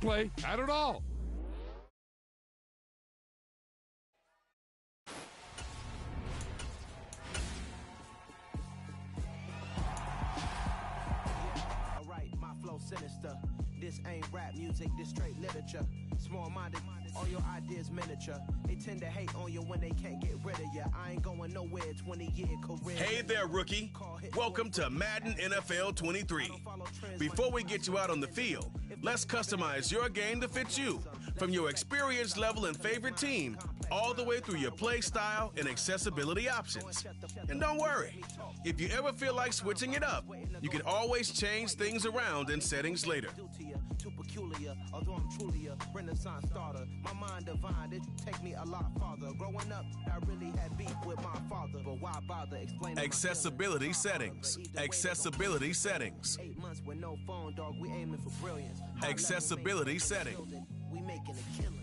play at all. All right, my flow sinister. This ain't rap music, this straight literature. Small-minded, all your ideas miniature. They tend to hate on you when they can't get rid of you. I ain't going nowhere, 20-year career. Hey there, rookie. Welcome to Madden NFL 23. Before we get you out on the field, let's customize your game to fit you. From your experience level and favorite team, all the way through your play style and accessibility options. And don't worry, if you ever feel like switching it up, you can always change things around in settings later. Too peculiar, although I'm truly a Renaissance starter. My mind divine, it take me a lot farther. Growing up, I really had beef with my father, but why bother explaining? Accessibility settings. Accessibility settings. 8 months with no phone, dog. We aiming for brilliance. Accessibility settings. We making a killing.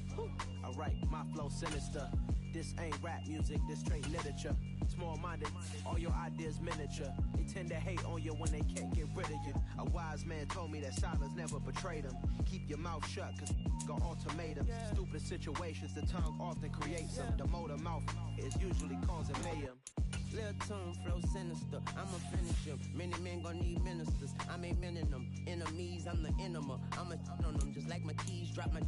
All right, my flow sinister. This ain't rap music, this straight literature. Small-minded, all your ideas miniature. They tend to hate on you when they can't get rid of you. A wise man told me that silence never betrayed him. Keep your mouth shut, cause got ultimatums. Stupid situations, the tongue often creates them. The motor mouth is usually causing mayhem. Lil' tune, flow sinister, I'ma finish him. Many men gon' need ministers, I'm a men in them. Enemies, I'm the enema, I'ma on them. Just like my keys, drop my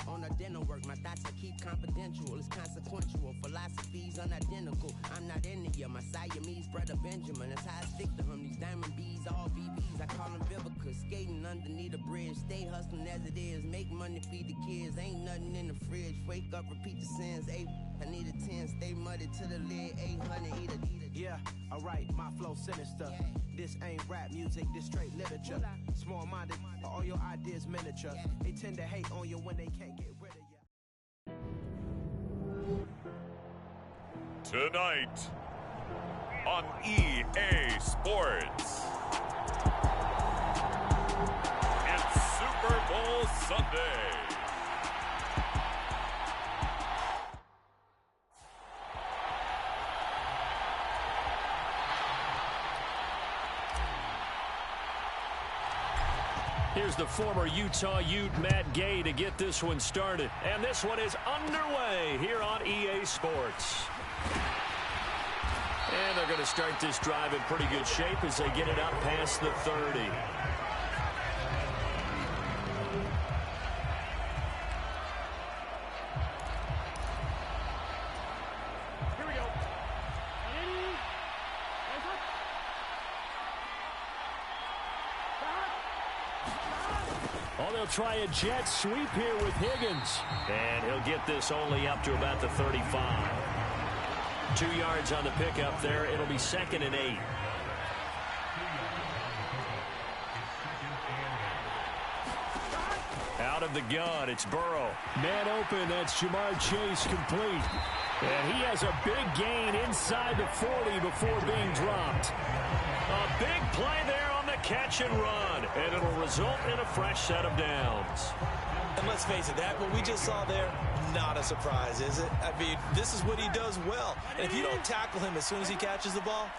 on a dinner work. My thoughts I keep confidential, it's consequential. Philosophies unidentical, I'm not in it yet. My Siamese brother Benjamin, that's how I stick to him. These diamond bees, all BBs, I call them Vivica. Skating underneath a bridge, stay hustling as it is. Make money, feed the kids, ain't nothing in the fridge. Wake up, repeat the sins, I need a 10, stay muddy to the lid, 800, eat a. Yeah, alright, my flow sinister. This ain't rap music, this straight literature. Small-minded, all your ideas miniature. They tend to hate on you when they can't get rid of you. Tonight on EA Sports, it's Super Bowl Sunday. Here's the former Utah Ute, Matt Gay, to get this one started. And this one is underway here on EA Sports. And they're going to start this drive in pretty good shape as they get it out past the 30. Try a jet sweep here with Higgins. And he'll get this only up to about the 35. 2 yards on the pickup there. It'll be 2nd and 8. Out of the gun, it's Burrow. Man open, that's Jamar Chase complete. And he has a big gain inside the 40 before being dropped. A big play there on the catch and run. And it'll result in a fresh set of downs. And let's face it, that what we just saw there, not a surprise, is it? I mean, this is what he does well. And if you don't tackle him as soon as he catches the ball,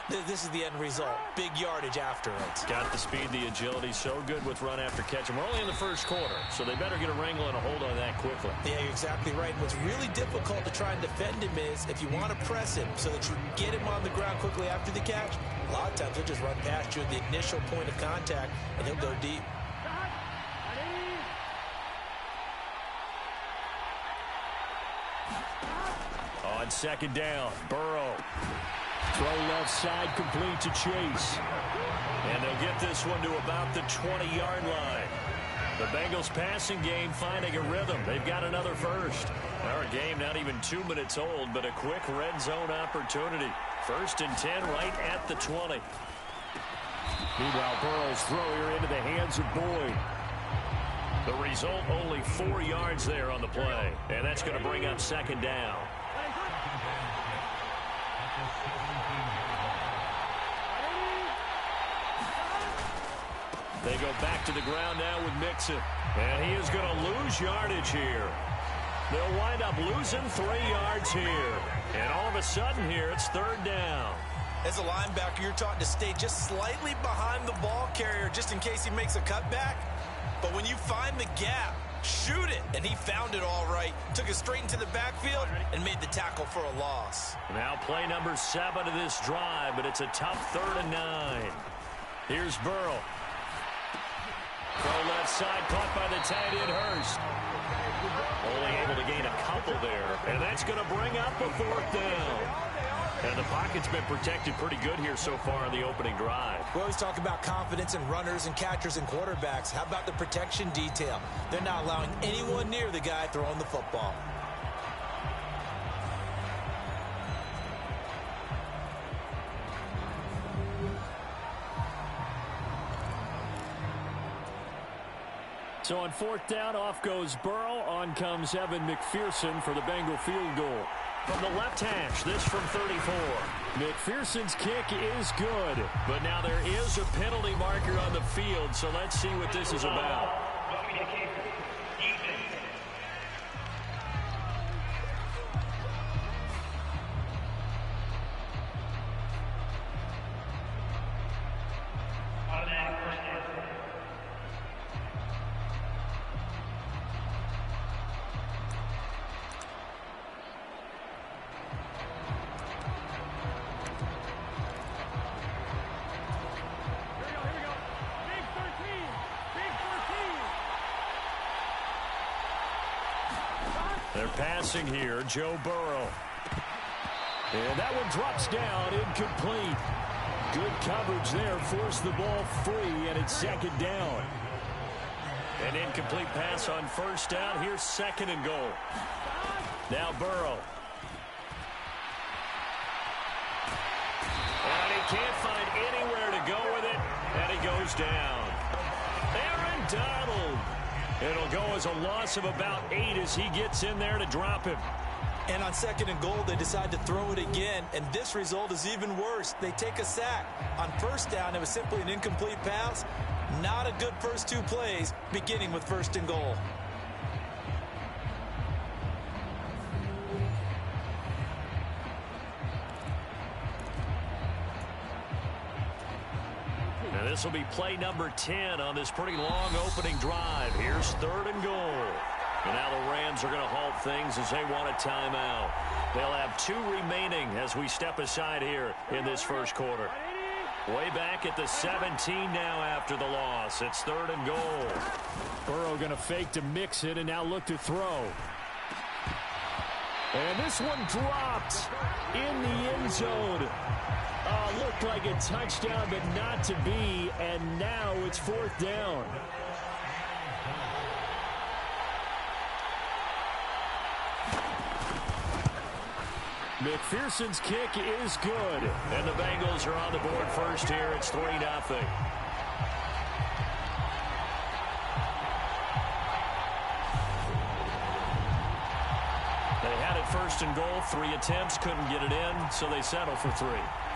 this is the end result. Big yardage after it. Got the speed, the agility, so good with run after catch. And we're only in the first quarter, so they better get a wrangle and a hold on that quickly. Yeah, you're exactly right. What's really difficult to try and defend him is if you want to press him so that you get him on the ground quickly after the catch, a lot of times he'll just run past you at the initial point of contact, and he'll go deep. On 2nd down, Burrow. Throw left side complete to Chase. And they'll get this one to about the 20-yard line. The Bengals passing game finding a rhythm. They've got another first. Our game not even 2 minutes old, but a quick red zone opportunity. 1st and 10 right at the 20. Meanwhile, Burrow's throw here into the hands of Boyd. The result, only 4 yards there on the play. And that's going to bring up 2nd down. They go back to the ground now with Mixon. And he is going to lose yardage here. They'll wind up losing 3 yards here. And all of a sudden here, it's 3rd down. As a linebacker, you're taught to stay just slightly behind the ball carrier just in case he makes a cutback. But when you find the gap, shoot it. And he found it all right. Took it straight into the backfield and made the tackle for a loss. Now play number 7 of this drive, but it's a tough 3rd and 9. Here's Burrow. Throw left side, caught by the tight end Hurst. Only able to gain a couple there, and that's going to bring up a 4th down. And the pocket's been protected pretty good here so far in the opening drive. We always talk about confidence in runners and catchers and quarterbacks. How about the protection detail? They're not allowing anyone near the guy throwing the football. So on 4th down, off goes Burrow. On comes Evan McPherson for the Bengal field goal. From the left hash, this from 34. McPherson's kick is good, but now there is a penalty marker on the field, so let's see what this is about. They're passing here, Joe Burrow. And that one drops down, incomplete. Good coverage there, forced the ball free, and it's 2nd down. An incomplete pass on 1st down. Here's 2nd and goal. Now Burrow. And he can't find anywhere to go with it, and he goes down. Aaron Donald. It'll go as a loss of about 8 as he gets in there to drop him. And on 2nd and goal, they decide to throw it again, and this result is even worse. They take a sack. On 1st down, it was simply an incomplete pass. Not a good first 2 plays, beginning with 1st and goal. And this will be play number 10 on this pretty long opening drive. Here's 3rd and goal. And now the Rams are going to halt things as they want a timeout. They'll have 2 remaining as we step aside here in this first quarter. Way back at the 17 now after the loss. It's 3rd and goal. Burrow going to fake to mix it and now look to throw. And this one dropped in the end zone. Looked like a touchdown, but not to be. And now it's 4th down. McPherson's kick is good. And the Bengals are on the board first here. It's 3-0. They had it 1st and goal. 3 attempts, couldn't get it in, so they settle for 3.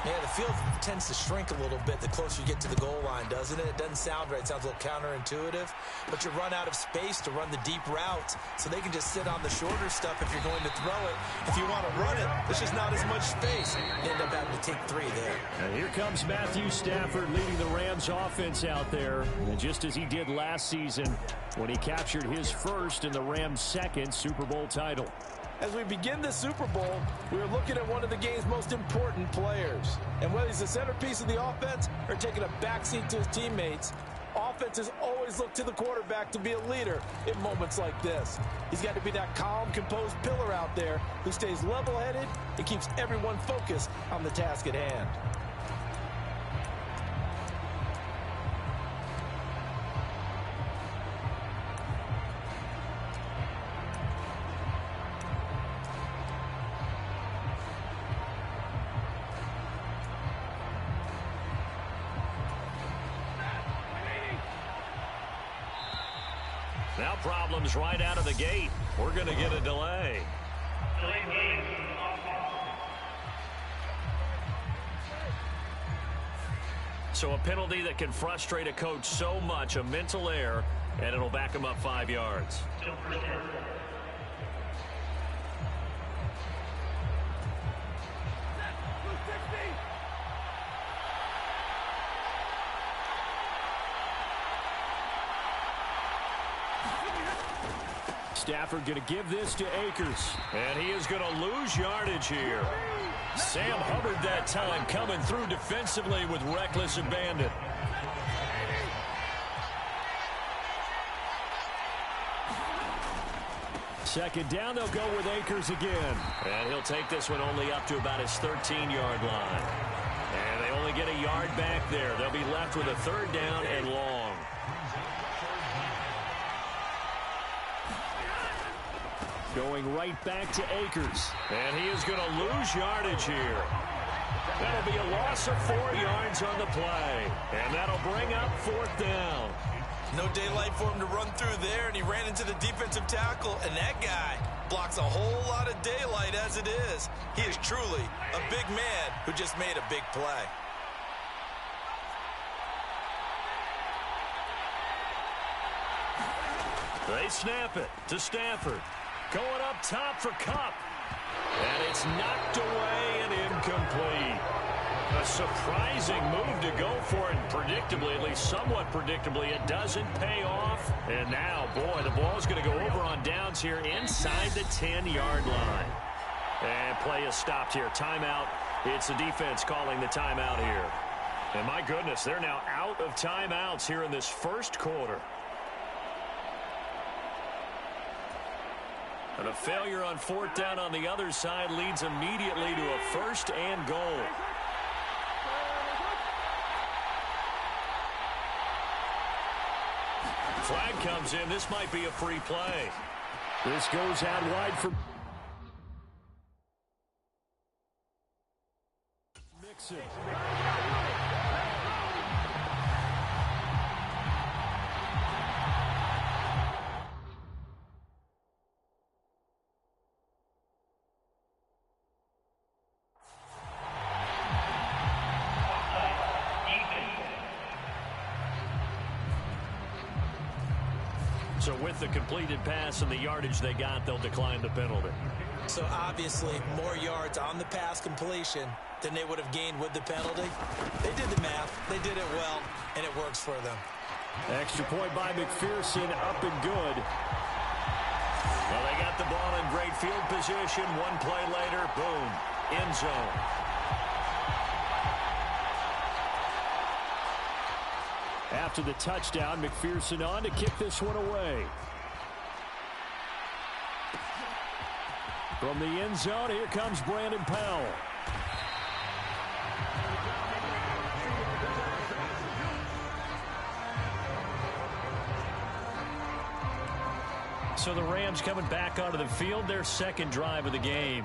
Yeah, the field tends to shrink a little bit the closer you get to the goal line, doesn't it? It doesn't sound right. It sounds a little counterintuitive. But you run out of space to run the deep routes, so they can just sit on the shorter stuff if you're going to throw it. If you want to run it, there's just not as much space. You end up having to take 3 there. And here comes Matthew Stafford leading the Rams offense out there. And just as he did last season when he captured his first and the Rams' 2nd Super Bowl title. As we begin the Super Bowl, we are looking at one of the game's most important players. And whether he's the centerpiece of the offense or taking a backseat to his teammates, offenses always look to the quarterback to be a leader in moments like this. He's got to be that calm, composed pillar out there who stays level-headed and keeps everyone focused on the task at hand. Now problems right out of the gate. We're going to get a delay. So a penalty that can frustrate a coach so much, a mental error, and it'll back him up 5 yards. Stafford going to give this to Akers. And he is going to lose yardage here. Sam Hubbard that time coming through defensively with reckless abandon. Second down, they'll go with Akers again. And he'll take this one only up to about his 13-yard line. And they only get a yard back there. They'll be left with a third down and long. Going right back to Akers. And he is going to lose yardage here. That'll be a loss of 4 yards on the play. And that'll bring up fourth down. No daylight for him to run through there, and he ran into the defensive tackle, and that guy blocks a whole lot of daylight as it is. He is truly a big man who just made a big play. They snap it to Stafford. Going up top for Kupp. And it's knocked away and incomplete. A surprising move to go for it, and predictably, at least somewhat predictably, it doesn't pay off. And now, boy, the ball's going to go over on downs here inside the 10-yard line. And play is stopped here. Timeout. It's the defense calling the timeout here. And my goodness, they're now out of timeouts here in this first quarter. And a failure on fourth down on the other side leads immediately to a first and goal. Flag comes in. This might be a free play. This goes out wide for Mixon. So with the completed pass and the yardage they got, they'll decline the penalty. So obviously more yards on the pass completion than they would have gained with the penalty. They did the math. They did it well, and it works for them. Extra point by McPherson, up and good. Well, they got the ball in great field position. One play later, boom, end zone. After the touchdown, McPherson on to kick this one away. From the end zone, here comes Brandon Powell. So the Rams coming back onto the field, their second drive of the game.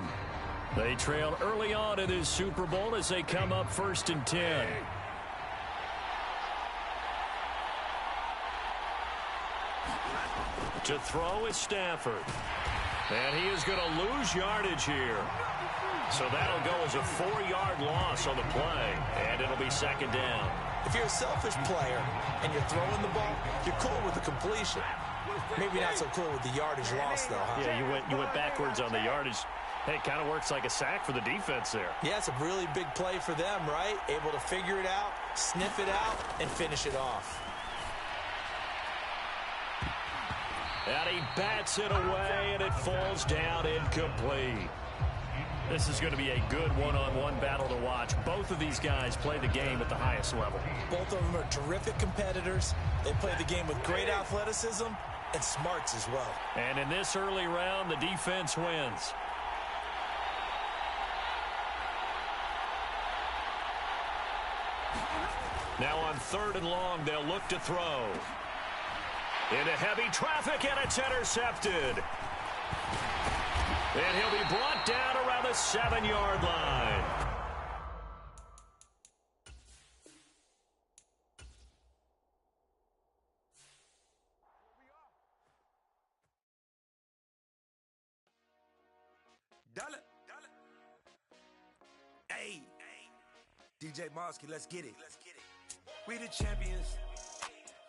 They trailed early on in this Super Bowl as they come up 1st and 10. To throw is Stafford. And he is going to lose yardage here. So that'll go as a 4-yard loss on the play. And it'll be second down. If you're a selfish player and you're throwing the ball, you're cool with the completion. Maybe not so cool with the yardage loss, though, huh? Yeah, you went backwards on the yardage. Hey, it kind of works like a sack for the defense there. Yeah, it's a really big play for them, right? Able to figure it out, sniff it out, and finish it off. And he bats it away, and it falls down incomplete. This is going to be a good one-on-one battle to watch. Both of these guys play the game at the highest level. Both of them are terrific competitors. They play the game with great athleticism and smarts as well. And in this early round, the defense wins. Now on 3rd and long, they'll look to throw. Into heavy traffic, and it's intercepted. And he'll be brought down around the 7-yard line. Hey, DJ Mosky, let's get it. We the champions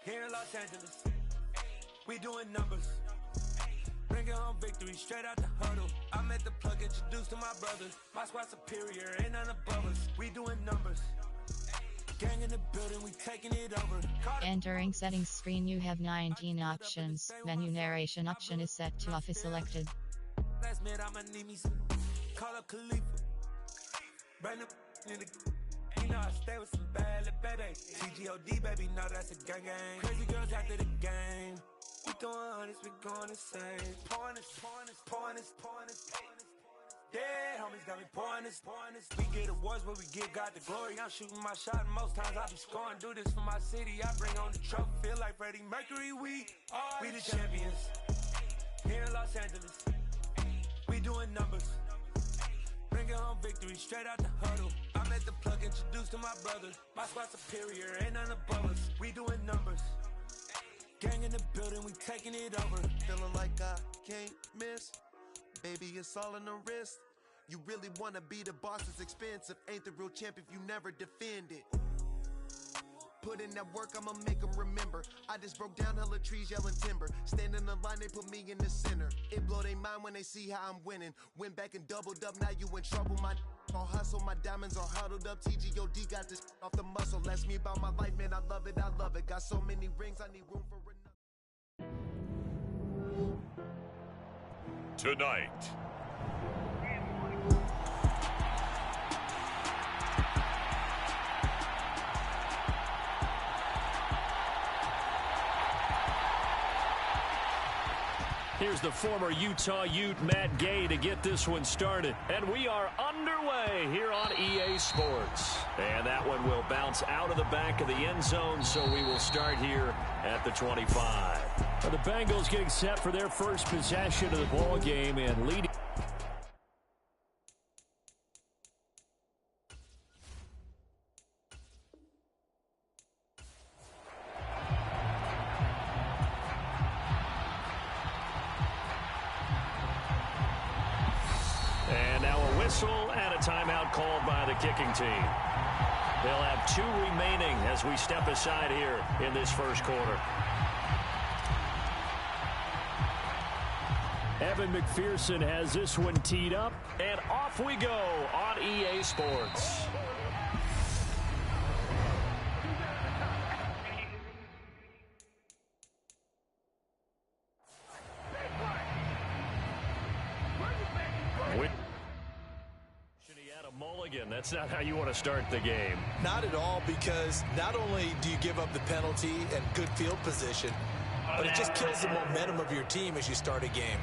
here in Los Angeles. We doing numbers. Bringing home victory straight out the huddle. I'm at the plug, introduced to my brothers. My squad superior, ain't none above us. We doing numbers. Gang in the building, we taking it over. Entering settings screen, you have 19 options. Menu narration option is set to off is selected. Last minute, I'ma need me some. Call up Khalifa. Brand new in the. You know I stay with some bad little baby. TGOD, baby, know that's a gang gang. Crazy girls after the game. We throwing hundreds, we going insane. Pouring this. Yeah, homies got me pouring this. We get awards, but we give God the glory. I'm shooting my shot, and most times I be scoring. Do this for my city, I bring on the trophy. Feel like Freddie Mercury, we the champions. Here in Los Angeles, we doing numbers. Bringing home victory, straight out the huddle. I'm at the plug, introduced to my brothers. My squad superior, ain't none above us. We doing numbers. Gang in the building, we taking it over. Feeling like I can't miss. Baby, it's all in the wrist. You really wanna be the boss, it's expensive. Ain't the real champ if you never defend it. Put in that work, I'ma make them remember. I just broke down hella trees, yelling timber. Stand in the line, they put me in the center. It blow they mind when they see how I'm winning. Went back and doubled up, now you in trouble. My all hustle, my diamonds are huddled up. TGOD got this off the muscle. Ask me about my life, man, I love it. Got so many rings, I need room for another. Tonight, here's the former Utah Ute, Matt Gay, to get this one started. And we are underway here on EA Sports. And that one will bounce out of the back of the end zone, so we will start here at the 25. The Bengals getting set for their first possession of the ball game and leading. And now a whistle and a timeout called by the kicking team. They'll have 2 remaining as we step aside here in this first quarter. Evan McPherson has this one teed up, and off we go on EA Sports. Mulligan, that's not how you want to start the game. Not at all, because not only do you give up the penalty and good field position, but it just kills the momentum of your team as you start a game.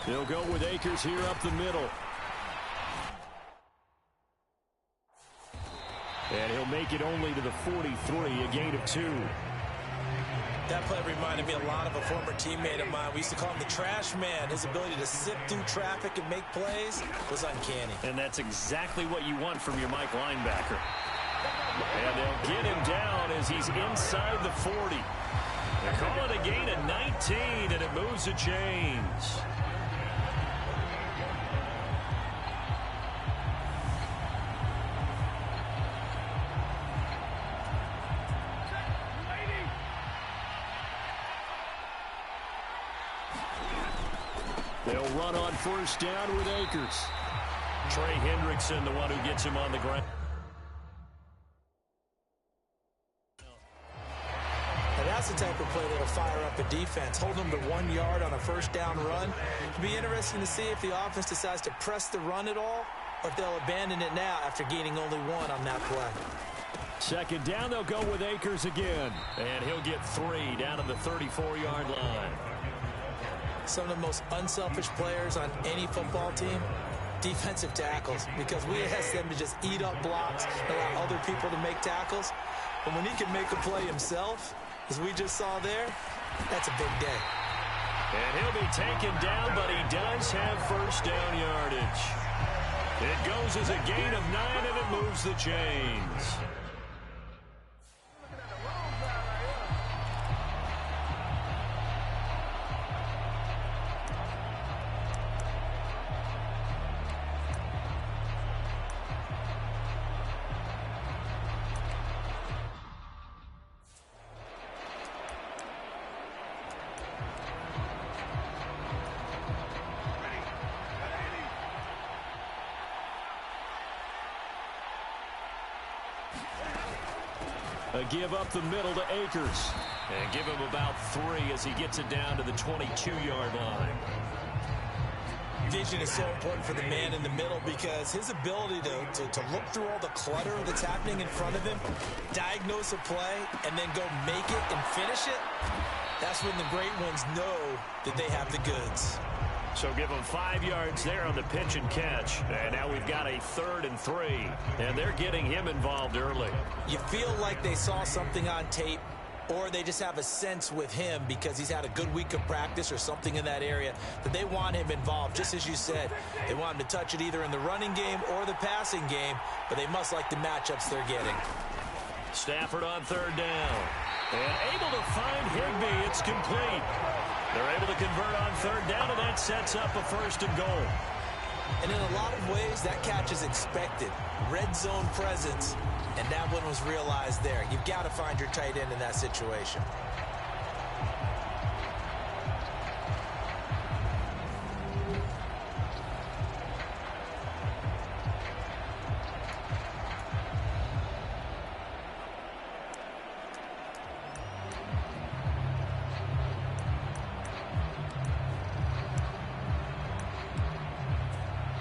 They'll go with Akers here up the middle. And he'll make it only to the 43, a gain of 2. That play reminded me a lot of a former teammate of mine. We used to call him the trash man. His ability to sift through traffic and make plays was uncanny. And that's exactly what you want from your Mike linebacker. And they'll get him down as he's inside the 40. They call it a gain of 19, and it moves the chains. They'll run on first down with Akers. Trey Hendrickson, the one who gets him on the ground. And that's the type of play that'll fire up a defense. Hold them to 1 yard on a first down run. It'll be interesting to see if the offense decides to press the run at all, or if they'll abandon it now after gaining only 1 on that play. Second down, they'll go with Akers again. And he'll get 3 down to the 34-yard line. Some of the most unselfish players on any football team, defensive tackles, because we ask them to just eat up blocks and allow other people to make tackles. But when he can make a play himself, as we just saw there, that's a big day. And he'll be taken down, but he does have first down yardage. It goes as a gain of 9, and it moves the chains. A give up the middle to Akers. And give him about 3 as he gets it down to the 22-yard line. Vision is so important for the man in the middle because his ability to look through all the clutter that's happening in front of him, diagnose a play, and then go make it and finish it, that's when the great ones know that they have the goods. So give them 5 yards there on the pitch and catch. And now we've got a 3rd and 3. And they're getting him involved early. You feel like they saw something on tape, or they just have a sense with him because he's had a good week of practice or something in that area that they want him involved. Just as you said, they want him to touch it either in the running game or the passing game, but they must like the matchups they're getting. Stafford on 3rd down. And able to find Higbee. It's complete. They're able to convert on 3rd down, and that sets up a 1st and goal. And in a lot of ways, that catch is expected. Red zone presence, and that one was realized there. You've got to find your tight end in that situation.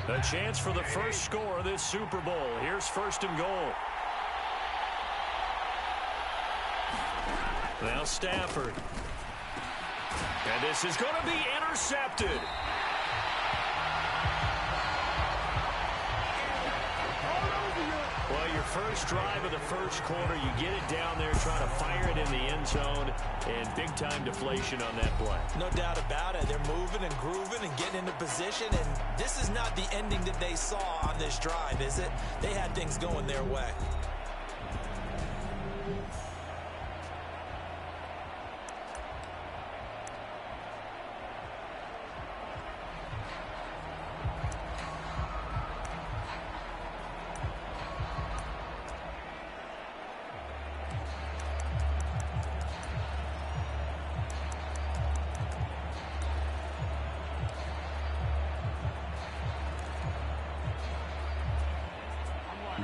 A chance for the first score of this Super Bowl. Here's 1st and goal. Now Stafford. And this is going to be intercepted. Well, your first drive of the first quarter, you get it down there, trying to fire it in the end zone, and big-time deflation on that play. No doubt about it. They're moving and grooving and getting into position, and this is not the ending that they saw on this drive, is it? They had things going their way.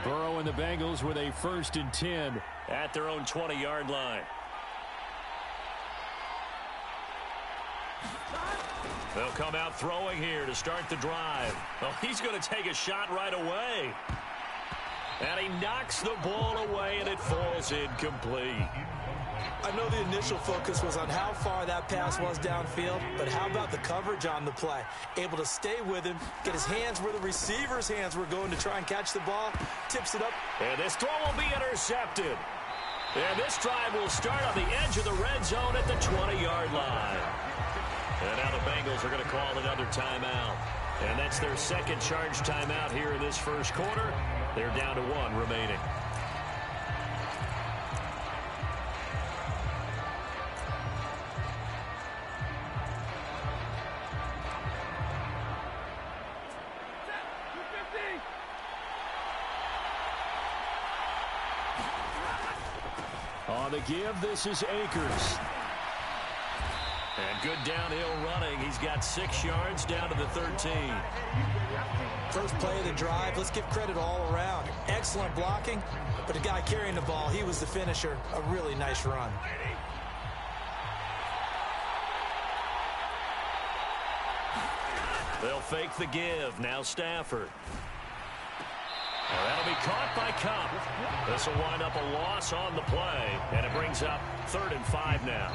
Burrow and the Bengals with a 1st and 10 at their own 20-yard line. They'll come out throwing here to start the drive. Well, he's going to take a shot right away. And he knocks the ball away, and it falls incomplete. I know the initial focus was on how far that pass was downfield, but how about the coverage on the play? Able to stay with him, get his hands where the receiver's hands were going to try and catch the ball, tips it up. And this throw will be intercepted. And this drive will start on the edge of the red zone at the 20-yard line. And now the Bengals are going to call another timeout. And that's their second charge timeout here in this first quarter. They're down to 1 remaining. On the give, this is Akers. And good downhill running. He's got 6 yards down to the 13. First play of the drive, let's give credit all around. Excellent blocking, but the guy carrying the ball, he was the finisher. A really nice run. They'll fake the give. Now Stafford. That'll be caught by Kupp. This will wind up a loss on the play, and it brings up 3rd and 5 now.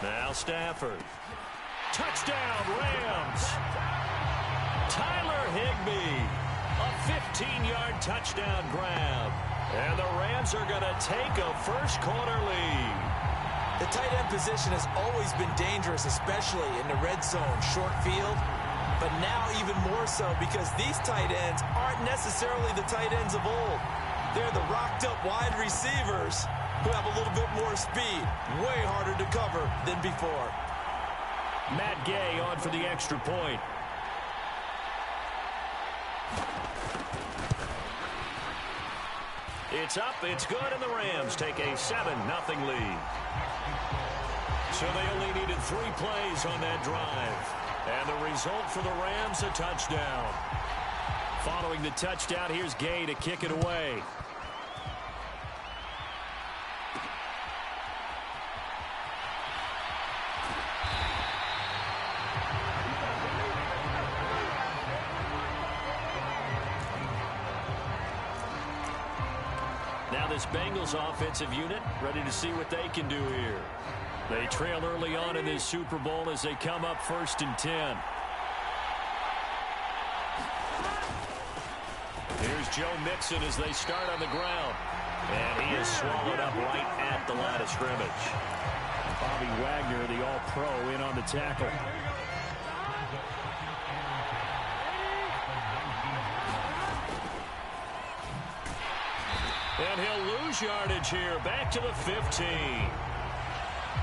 Now Stafford. Touchdown, Rams. Tyler Higbee. A 15-yard touchdown grab. And the Rams are going to take a first quarter lead. The tight end position has always been dangerous, especially in the red zone, short field. But now even more so because these tight ends aren't necessarily the tight ends of old. They're the rocked-up wide receivers who have a little bit more speed. Way harder to cover than before. Matt Gay on for the extra point. It's up, it's good, and the Rams take a 7-0 lead. So they only needed 3 plays on that drive. And the result for the Rams, a touchdown. Following the touchdown, here's Gay to kick it away. Now this Bengals offensive unit ready to see what they can do here. They trail early on in this Super Bowl as they come up 1st and 10. Here's Joe Mixon as they start on the ground. And he is swallowed up right at the line of scrimmage. Bobby Wagner, the All-Pro, in on the tackle. And he'll lose yardage here. Back to the 15.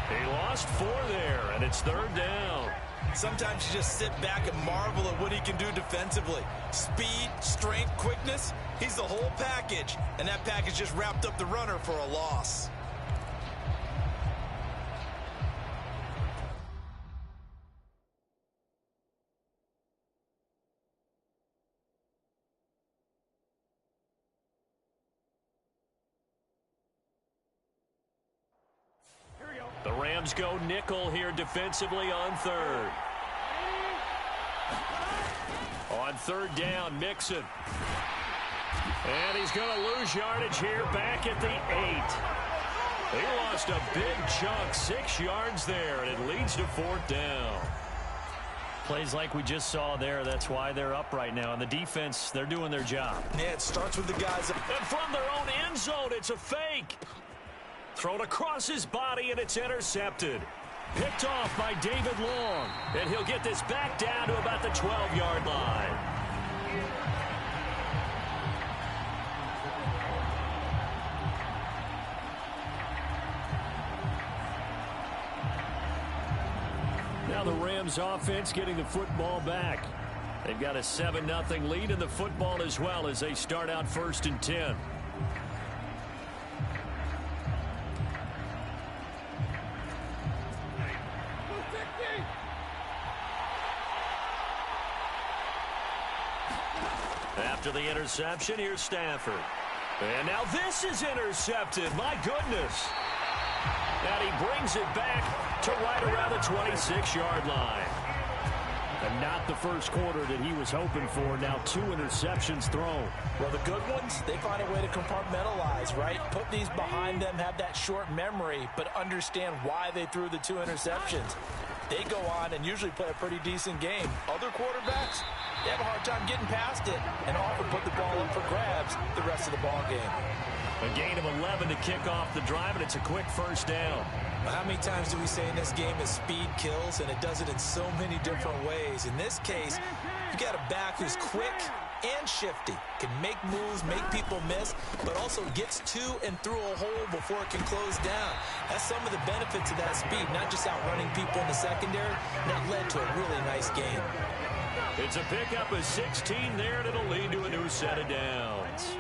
He lost 4 there, and it's 3rd down. Sometimes you just sit back and marvel at what he can do defensively. Speed, strength, quickness. He's the whole package. And that package just wrapped up the runner for a loss. The Rams go nickel here defensively on 3rd. On 3rd down, Mixon. And he's going to lose yardage here back at the 8. He lost a big chunk, 6 yards there, and it leads to 4th down. Plays like we just saw there, that's why they're up right now. And the defense, they're doing their job. Yeah, it starts with the guys. And from their own end zone, it's a fake. Thrown across his body, and it's intercepted. Picked off by David Long. And he'll get this back down to about the 12-yard line. Now the Rams offense getting the football back. They've got a 7-0 lead in the football as well as they start out 1st and 10. After the interception, here's Stafford. And now this is intercepted. My goodness. And he brings it back to right around the 26-yard line. And not the first quarter that he was hoping for. Now 2 interceptions thrown. Well, the good ones, they find a way to compartmentalize, right? Put these behind them, have that short memory, but understand why they threw the 2 interceptions. They go on and usually play a pretty decent game. Other quarterbacks, they have a hard time getting past it and often put the ball up for grabs the rest of the ball game. A gain of 11 to kick off the drive, and it's a quick 1st down. Well, how many times do we say in this game that speed kills, and it does it in so many different ways? In this case, you got a back who's quick and shifty, can make moves, make people miss, but also gets to and through a hole before it can close down. That's some of the benefits of that speed, not just outrunning people in the secondary. That led to a really nice game. It's a pickup of 16 there, and it'll lead to a new set of downs.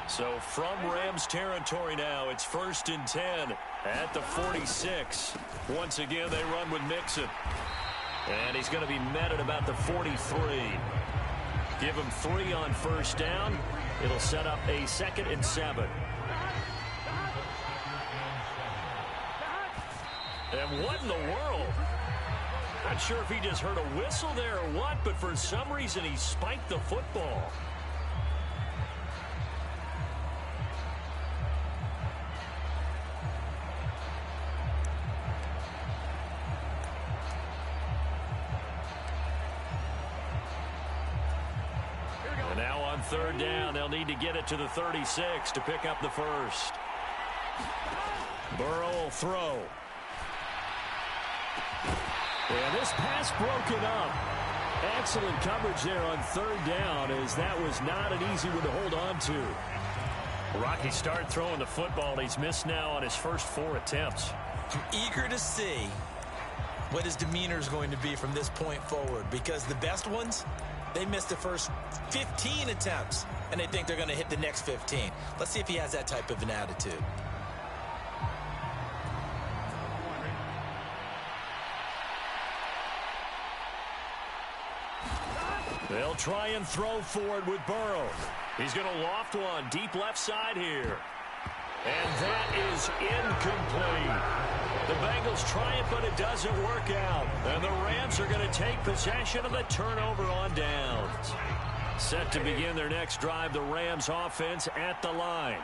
So from Rams territory now, it's 1st and 10 at the 46. Once again, they run with Mixon. And he's going to be met at about the 43. Give him 3 on 1st down. It'll set up a 2nd and 7. And what in the world? Not sure if he just heard a whistle there or what, but for some reason he spiked the football. And now on 3rd down, they'll need to get it to the 36 to pick up the 1st. Burrow will throw. And this pass broken up. Excellent coverage there on 3rd down, as that was not an easy one to hold on to. Rocky started throwing the football, and he's missed now on his first 4 attempts. I'm eager to see what his demeanor is going to be from this point forward, because the best ones, they missed the first 15 attempts, and they think they're going to hit the next 15. Let's see if he has that type of an attitude. They'll try and throw for it with Burrow. He's going to loft one deep left side here. And that is incomplete. The Bengals try it, but it doesn't work out. And the Rams are going to take possession of the turnover on downs. Set to begin their next drive, the Rams offense at the line.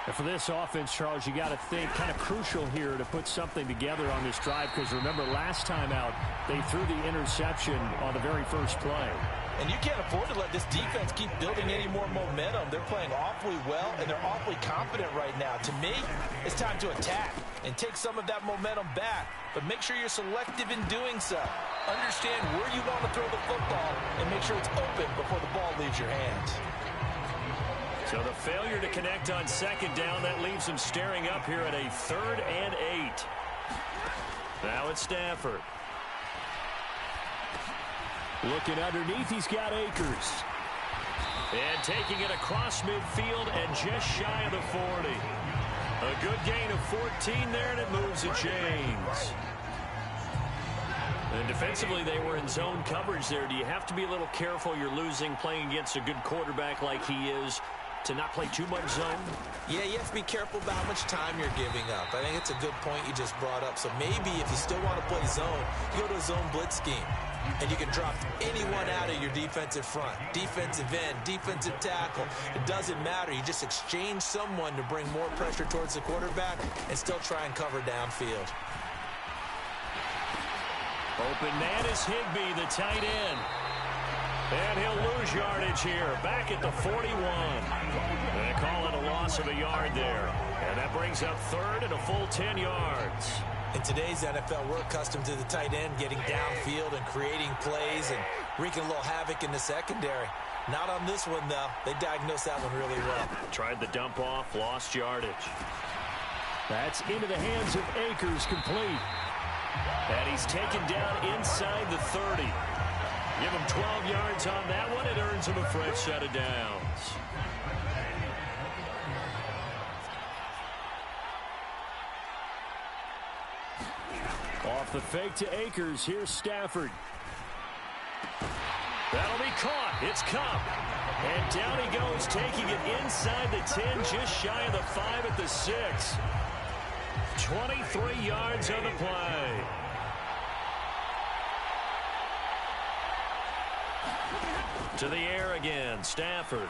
And for this offense, Charles, you got to think kind of crucial here to put something together on this drive, because remember last time out they threw the interception on the very first play. And you can't afford to let this defense keep building any more momentum. They're playing awfully well, and they're awfully confident right now. To me, it's time to attack and take some of that momentum back. But make sure you're selective in doing so. Understand where you want to throw the football and make sure it's open before the ball leaves your hands. So the failure to connect on second down, that leaves them staring up here at a 3rd and 8. Now it's Stafford. Looking underneath, he's got Akers. And taking it across midfield and just shy of the 40. A good gain of 14 there, and it moves the chains. And defensively, they were in zone coverage there. Do you have to be a little careful? You're losing playing against a good quarterback like he is, to not play too much zone? Yeah, you have to be careful about how much time you're giving up. I think it's a good point you just brought up. So maybe if you still want to play zone, you go to a zone blitz scheme. And you can drop anyone out of your defensive front. Defensive end, defensive tackle. It doesn't matter. You just exchange someone to bring more pressure towards the quarterback and still try and cover downfield. Open man is Higbee, the tight end. And he'll lose yardage here, back at the 41. They call it a loss of a yard there. And that brings up 3rd and a full 10 yards. In today's NFL, we're accustomed to the tight end getting downfield and creating plays and wreaking a little havoc in the secondary. Not on this one, though. They diagnosed that one really well. Tried the dump off, lost yardage. That's into the hands of Akers, complete. And he's taken down inside the 30. Give him 12 yards on that one. It earns him a fresh set of downs. Off the fake to Akers. Here's Stafford. That'll be caught. It's Kupp. And down he goes, taking it inside the 10, just shy of the 5 at the 6. 23 yards on the play. To the air again, Stafford.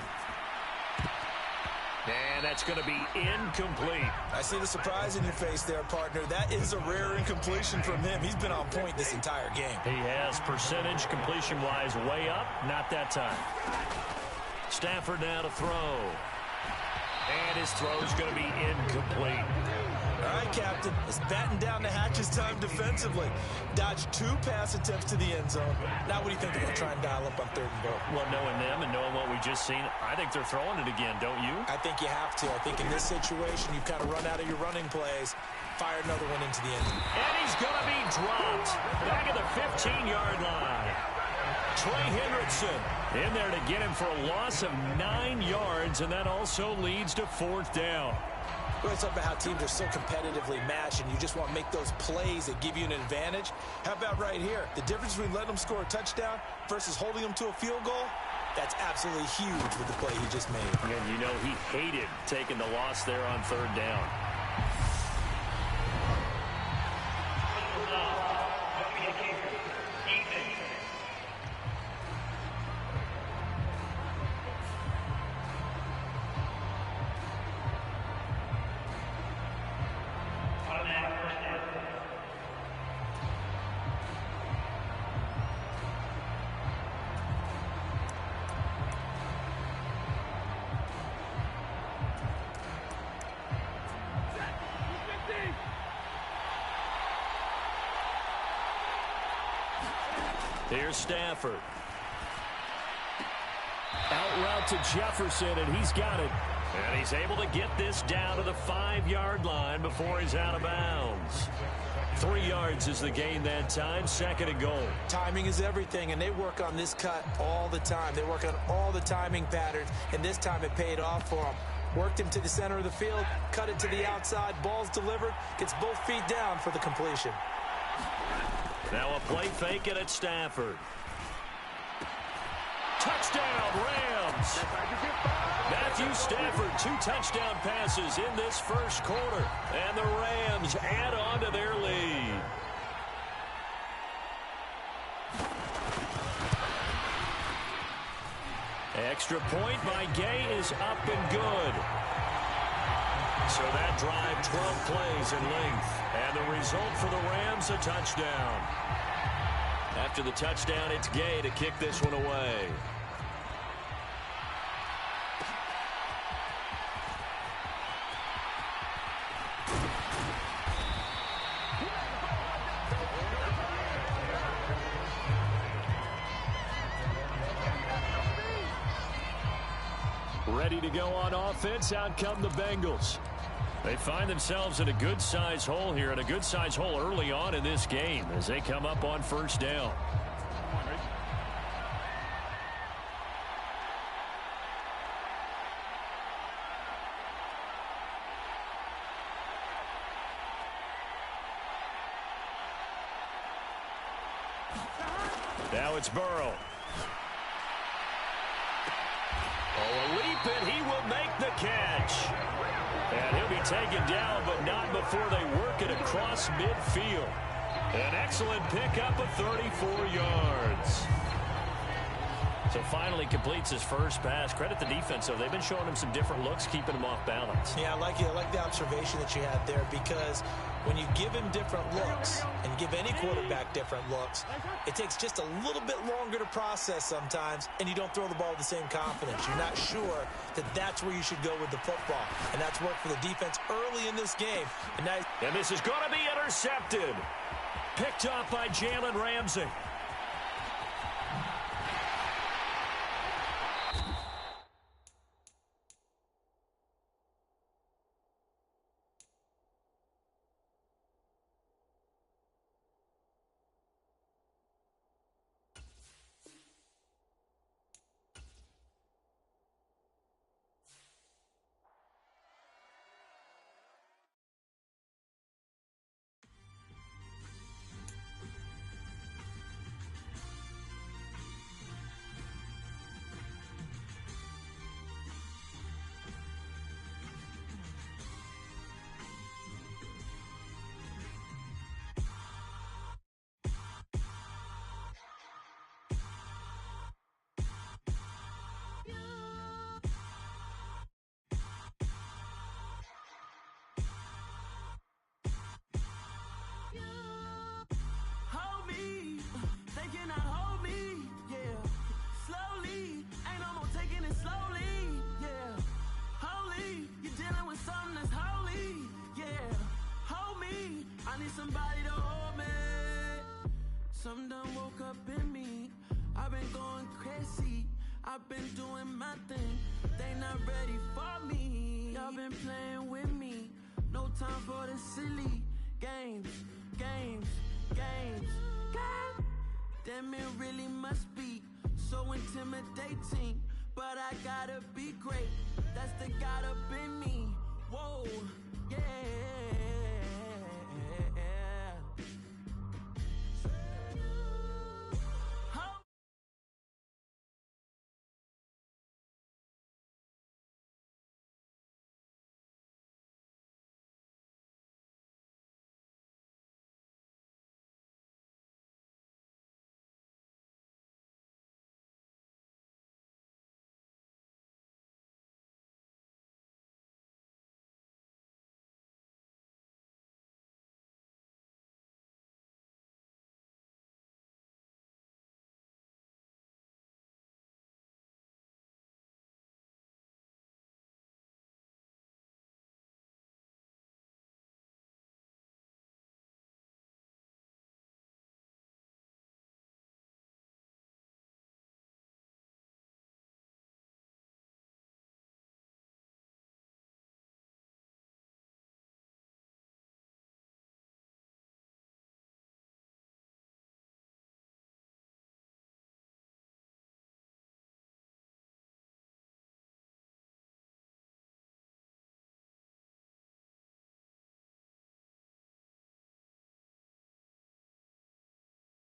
And that's going to be incomplete. I see the surprise in your face there, partner. That is a rare incompletion from him. He's been on point this entire game. He has, percentage completion-wise way up. Not that time. Stafford now to throw. And his throw's going to be incomplete. All right, Captain. It's batten down the hatches time defensively. Dodged 2 pass attempts to the end zone. Now what do you think they're going to try and dial up on 3rd and goal? Well, knowing them and knowing what we just seen, I think they're throwing it again, don't you? I think you have to. I think in this situation, you've kind of run out of your running plays. Fire another one into the end zone. And he's going to be dropped. Back at the 15-yard line. Trey Hendrickson in there to get him for a loss of 9 yards, and that also leads to 4th down. We're going to talk about how teams are so competitively matched, and you just want to make those plays that give you an advantage. How about right here? The difference between letting them score a touchdown versus holding them to a field goal, that's absolutely huge with the play he just made. And you know he hated taking the loss there on 3rd down. Here's Stafford. Out route to Jefferson, and he's got it. And he's able to get this down to the 5-yard line before he's out of bounds. 3 yards is the gain that time, 2nd and goal. Timing is everything, and they work on this cut all the time. They work on all the timing patterns, and this time it paid off for them. Worked him to the center of the field, cut it to the outside, ball's delivered, gets both feet down for the completion. Now a play fake it at Stafford. touchdown, Rams. Matthew Stafford, 2 touchdown passes in this first quarter. And the Rams add on to their lead. Extra point by Gay is up and good. So that drive, 12 plays in length. And the result for the Rams, a touchdown. After the touchdown, it's Gay to kick this one away. Ready to go on offense. Out come the Bengals. They find themselves in a good-size hole here, and a good-size hole early on in this game as they come up on first down. Now it's Burrow. Oh, a leap, and he will make the catch. And he'll be taken down, but not before they work it across midfield. An excellent pickup of 34 yards. So finally completes his first pass. Credit the defense, though. They've been showing him some different looks, keeping him off balance. Yeah, I like the observation that you had there, because when you give him different looks and give any quarterback different looks, it takes just a little bit longer to process sometimes, and you don't throw the ball with the same confidence. You're not sure that that's where you should go with the football, and that's worked for the defense early in this game. And this is going to be intercepted. Picked off by Jalen Ramsey. Something done woke up in me. I've been going crazy. I've been doing my thing. They not ready for me. Y'all been playing with me. No time for the silly games. Damn, it really must be so intimidating. But I gotta be great. That's the God up in me. Whoa, yeah.